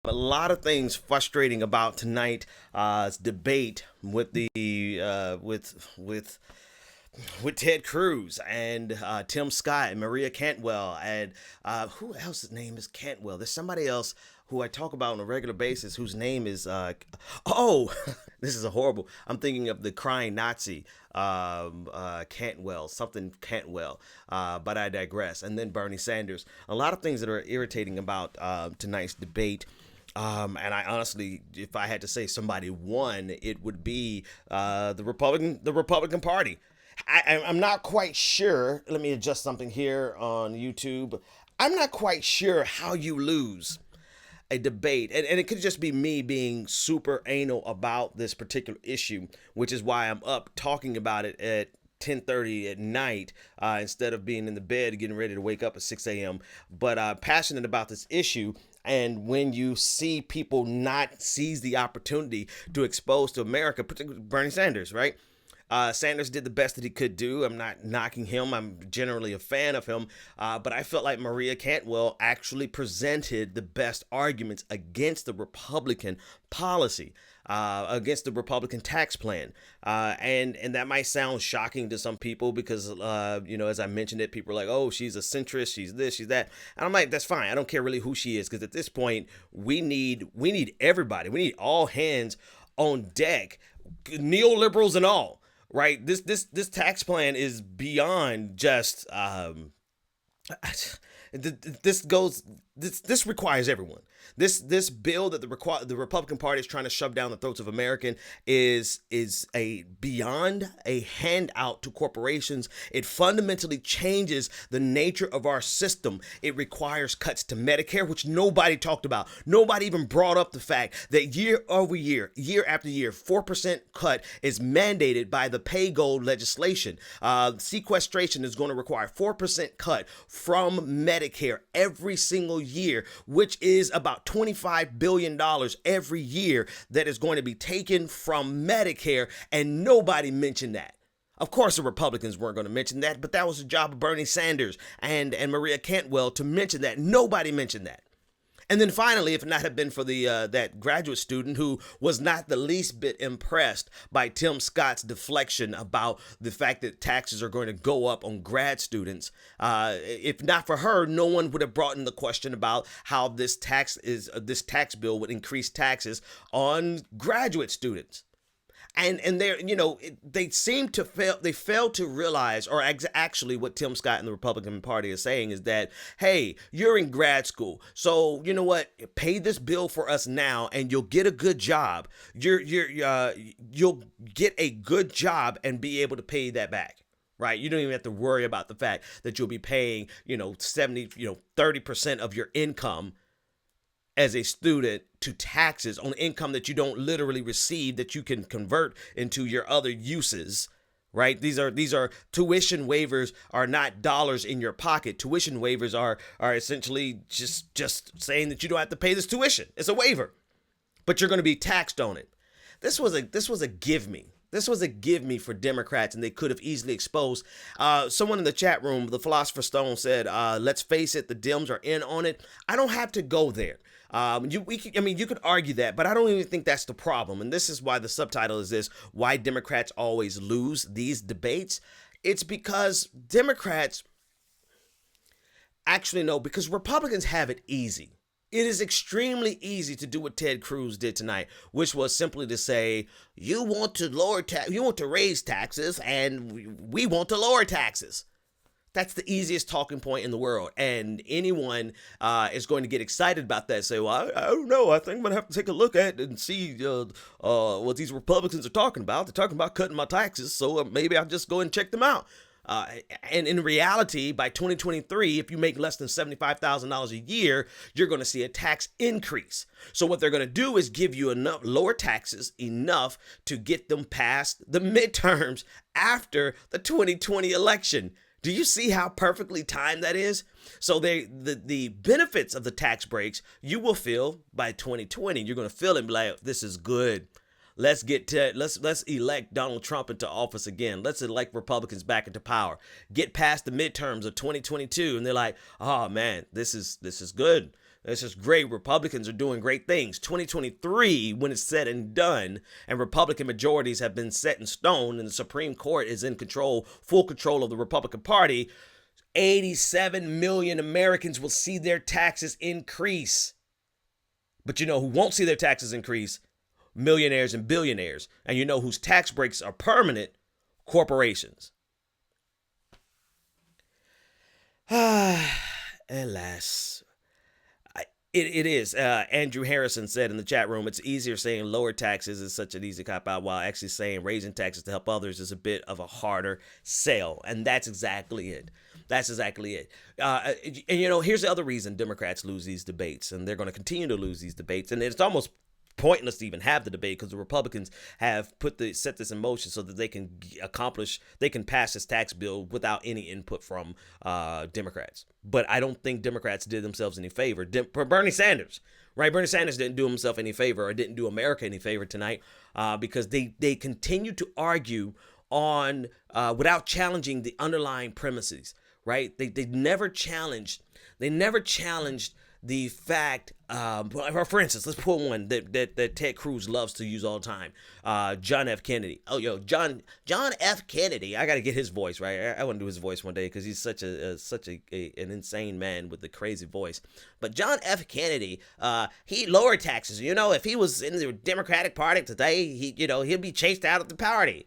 A lot of things frustrating about tonight's debate with the with Ted Cruz and Tim Scott and Maria Cantwell and who else's name is Cantwell? There's somebody else who I talk about on a regular basis whose name is oh this is a horrible. I'm thinking of the crying Nazi Cantwell, something Cantwell, but I digress. And then Bernie Sanders. A lot of things that are irritating about tonight's debate. And I honestly, if I had to say somebody won, it would be the Republican Party. I'm not quite sure. Let me adjust something here on YouTube. I'm not quite sure how you lose a debate, and it could just be me being super anal about this particular issue, which is why I'm up talking about it at 10:30 at night instead of being in the bed getting ready to wake up at 6 a.m. But passionate about this issue. And when you see people not seize the opportunity to expose to America, particularly Bernie Sanders, right? Sanders did the best that he could do. I'm not knocking him. I'm generally a fan of him. But I felt like Maria Cantwell actually presented the best arguments against the Republican policy, against the Republican tax plan. And that might sound shocking to some people because, as I mentioned it, people are like, oh, she's a centrist. She's this, she's that. And I'm like, that's fine. I don't care really who she is because at this point, we need everybody. We need all hands on deck, neoliberals and all. Right, this tax plan is beyond just this requires everyone. This bill that the Republican Party is trying to shove down the throats of American is a beyond a handout to corporations. It fundamentally changes the nature of our system. It requires cuts to Medicare, which nobody talked about. Nobody even brought up the fact that year over year, year after year, 4% cut is mandated by the pay goal legislation. Sequestration is going to require 4% cut from Medicare every single year, which is about $25 billion every year that is going to be taken from Medicare, and nobody mentioned that. Of course, the Republicans weren't going to mention that, but that was the job of Bernie Sanders and Maria Cantwell to mention that. Nobody mentioned that. And then finally, if it not have been for the that graduate student who was not the least bit impressed by Tim Scott's deflection about the fact that taxes are going to go up on grad students, if not for her, no one would have brought in the question about how this tax bill would increase taxes on graduate students. And they're, they seem to fail to realize, or actually what Tim Scott and the Republican Party is saying is that, hey, you're in grad school, so you know what, pay this bill for us now and you'll get a good job. You'll get a good job and be able to pay that back. Right. You don't even have to worry about the fact that you'll be paying, 30% of your income as a student to taxes on income that you don't literally receive, that you can convert into your other uses, right? These are tuition waivers are not dollars in your pocket. Tuition waivers are essentially just saying that you don't have to pay this tuition. It's a waiver, but you're going to be taxed on it. This was a give me. This was a give me for Democrats, and they could have easily exposed. Someone in the chat room, the Philosopher Stone, said, let's face it, the Dems are in on it. I don't have to go there. You could argue that, but I don't even think that's the problem. And this is why the subtitle is this: why Democrats always lose these debates. It's because Democrats actually know, because Republicans have it easy. It is extremely easy to do what Ted Cruz did tonight, which was simply to say, you want to raise taxes, and we want to lower taxes. That's the easiest talking point in the world, and anyone is going to get excited about that. Say, well, I don't know. I think I'm going to have to take a look at it and see what these Republicans are talking about. They're talking about cutting my taxes, so maybe I'll just go and check them out. And in reality, by 2023, if you make less than $75,000 a year, you're going to see a tax increase. So what they're going to do is give you enough lower taxes, enough to get them past the midterms after the 2020 election. Do you see how perfectly timed that is? So the benefits of the tax breaks, you will feel by 2020. You're going to feel it and be like, this is good. Let's elect Donald Trump into office again. Let's elect Republicans back into power. Get past the midterms of 2022, and they're like, oh man, this is good. It's just great. Republicans are doing great things. 2023, when it's said and done, and Republican majorities have been set in stone, and the Supreme Court is in control, full control of the Republican Party, 87 million Americans will see their taxes increase. But you know who won't see their taxes increase? Millionaires and billionaires. And you know whose tax breaks are permanent? Corporations. Alas. It is. Andrew Harrison said in the chat room, it's easier saying lower taxes is such an easy cop-out, while actually saying raising taxes to help others is a bit of a harder sell. And that's exactly it. That's exactly it. And, you know, here's the other reason Democrats lose these debates, and they're going to continue to lose these debates. And it's almost pointless to even have the debate because the Republicans have set this in motion so that they can pass this tax bill without any input from Democrats. But I don't think Democrats did themselves any favor. Bernie Sanders, right? Bernie Sanders didn't do himself any favor, or didn't do America any favor tonight, because they continue to argue on without challenging the underlying premises, right? They never challenged the fact, for instance, let's pull one that Ted Cruz loves to use all the time. John F. Kennedy. Oh, John F. Kennedy. I got to get his voice right. I want to do his voice one day because he's such an insane man with a crazy voice. But John F. Kennedy, he lowered taxes. You know, if he was in the Democratic Party today, he'd be chased out of the party.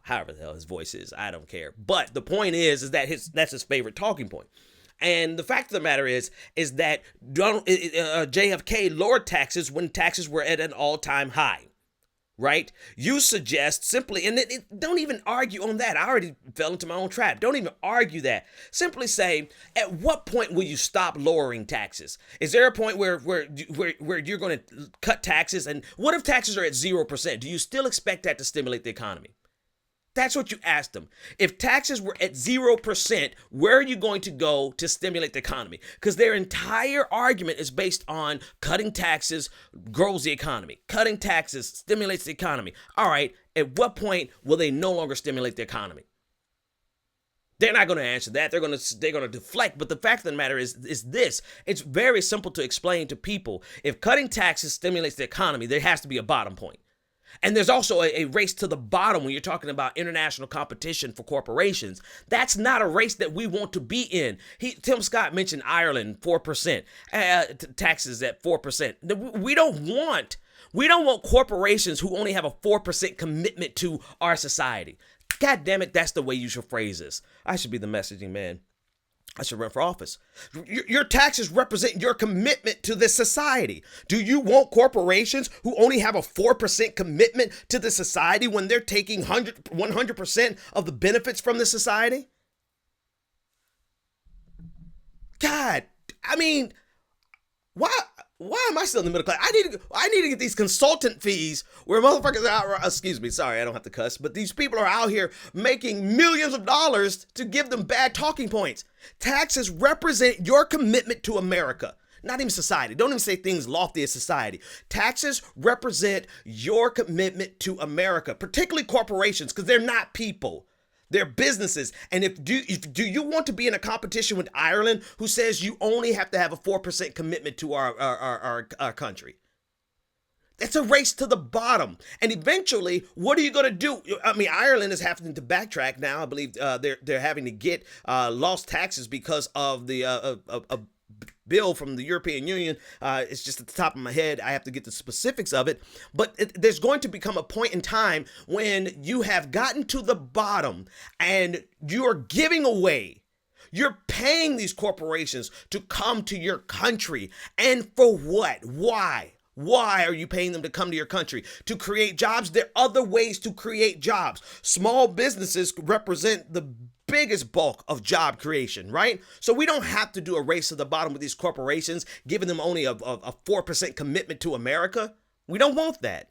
However the hell his voice is, I don't care. But the point is that that's his favorite talking point. And the fact of the matter is that JFK lowered taxes when taxes were at an all-time high, right? You suggest simply, and don't even argue on that. I already fell into my own trap. Don't even argue that. Simply say, at what point will you stop lowering taxes? Is there a point where you're going to cut taxes? And what if taxes are at 0%? Do you still expect that to stimulate the economy? That's what you asked them. If taxes were at 0%, where are you going to go to stimulate the economy? Because their entire argument is based on cutting taxes grows the economy. Cutting taxes stimulates the economy. All right, at what point will they no longer stimulate the economy? They're not going to answer that. They're going to deflect. But the fact of the matter is this. It's very simple to explain to people. If cutting taxes stimulates the economy, there has to be a bottom point. And there's also a race to the bottom when you're talking about international competition for corporations. That's not a race that we want to be in. Tim Scott mentioned Ireland, 4%, taxes at 4%. We don't want corporations who only have a 4% commitment to our society. God damn it, that's the way you should phrase this. I should be the messaging man. I should run for office. Your taxes represent your commitment to this society. Do you want corporations who only have a 4% commitment to the society when they're taking 100% of the benefits from the society? God, I mean, why am I still in the middle class? I need to get these consultant fees where motherfuckers are out. Excuse me, sorry, I don't have to cuss, but these people are out here making millions of dollars to give them bad talking points. Taxes represent your commitment to America. Not even society. Don't even say things lofty as society. Taxes represent your commitment to America, particularly corporations, because they're not people. They're businesses. And if do you want to be in a competition with Ireland, who says you only have to have a 4% commitment to our country? It's a race to the bottom. And eventually, what are you going to do? I mean, Ireland is having to backtrack now. I believe they're having to get lost taxes because of the bill from the European Union. It's just at the top of my head. I have to get the specifics of it. But there's going to become a point in time when you have gotten to the bottom and you're giving away. You're paying these corporations to come to your country. And for what? Why? Why are you paying them to come to your country? To create jobs? There are other ways to create jobs. Small businesses represent the biggest bulk of job creation, right? So we don't have to do a race to the bottom with these corporations, giving them only a 4% commitment to America. We don't want that.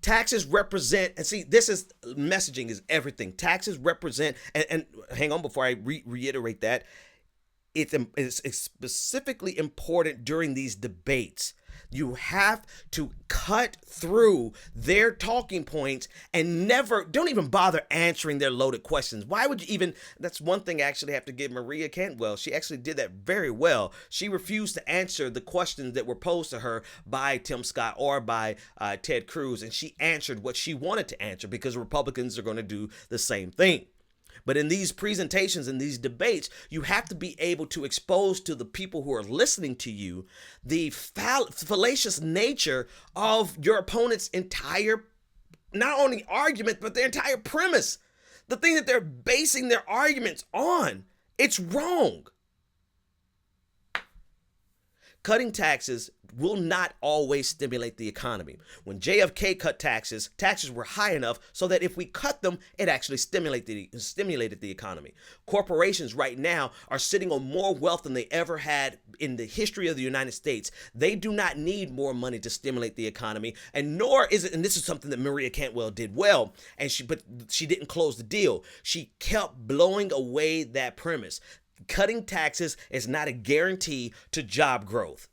Taxes represent, and see, messaging is everything. Taxes represent, and hang on before I reiterate that. It's specifically important during these debates You have to cut through their talking points and don't even bother answering their loaded questions. Why would you even? That's one thing I actually have to give Maria Cantwell. She actually did that very well. She refused to answer the questions that were posed to her by Tim Scott or by Ted Cruz, and she answered what she wanted to answer because Republicans are going to do the same thing. But in these presentations and these debates, you have to be able to expose to the people who are listening to you the fallacious nature of your opponent's entire, not only argument, but their entire premise. The thing that they're basing their arguments on. It's wrong. Cutting taxes will not always stimulate the economy. When JFK cut taxes were high enough so that if we cut them, it actually stimulated the economy. Corporations right now are sitting on more wealth than they ever had in the history of the United States. They do not need more money to stimulate the economy, and nor is it, and this is something that Maria Cantwell did well, but she didn't close the deal. She kept blowing away that premise. Cutting taxes is not a guarantee to job growth.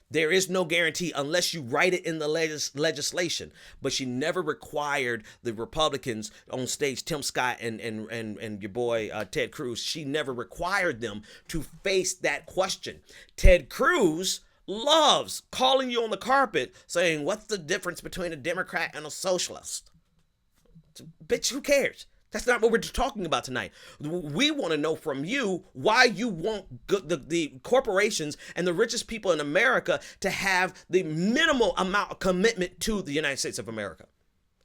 There is no guarantee unless you write it in the legislation. But she never required the Republicans on stage, Tim Scott and your boy Ted Cruz. She never required them to face that question. Ted Cruz loves calling you on the carpet saying, what's the difference between a Democrat and a socialist? Bitch, who cares? That's not what we're talking about tonight. We want to know from you why you want the corporations and the richest people in America to have the minimal amount of commitment to the United States of America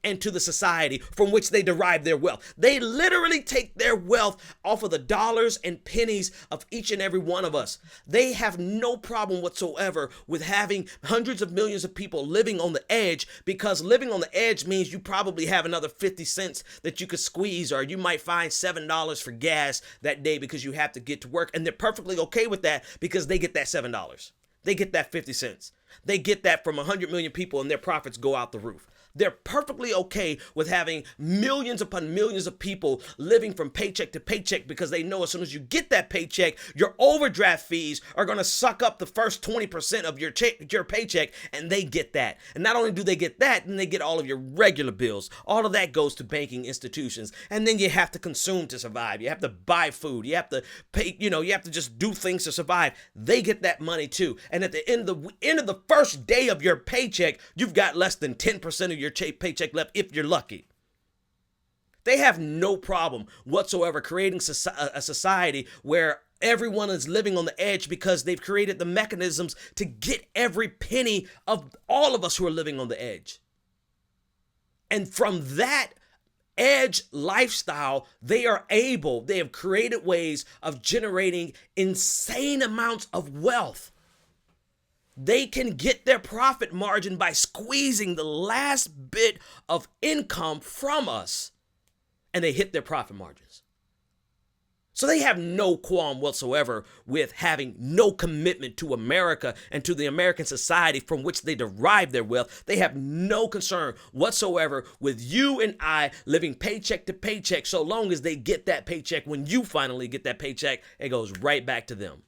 and to the society from which they derive their wealth. They literally take their wealth off of the dollars and pennies of each and every one of us. They have no problem whatsoever with having hundreds of millions of people living on the edge, because living on the edge means you probably have another 50 cents that you could squeeze, or you might find $7 for gas that day because you have to get to work. And they're perfectly okay with that because they get that $7. They get that 50 cents. They get that from 100 million people, and their profits go out the roof. They're perfectly okay with having millions upon millions of people living from paycheck to paycheck because they know as soon as you get that paycheck, your overdraft fees are going to suck up the first 20% of your paycheck, and they get that. And not only do they get that, then they get all of your regular bills. All of that goes to banking institutions, and then you have to consume to survive. You have to buy food. You have to pay, you have to just do things to survive. They get that money too. And at the end of the first day of your paycheck, you've got less than 10% of your paycheck left if you're lucky. They have no problem whatsoever creating a society where everyone is living on the edge because they've created the mechanisms to get every penny of all of us who are living on the edge. And from that edge lifestyle, they have created ways of generating insane amounts of wealth. They can get their profit margin by squeezing the last bit of income from us, and they hit their profit margins. So they have no qualm whatsoever with having no commitment to America and to the American society from which they derive their wealth. They have no concern whatsoever with you and I living paycheck to paycheck, so long as they get that paycheck. When you finally get that paycheck, it goes right back to them.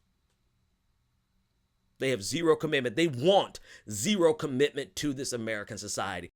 They have zero commitment. They want zero commitment to this American society.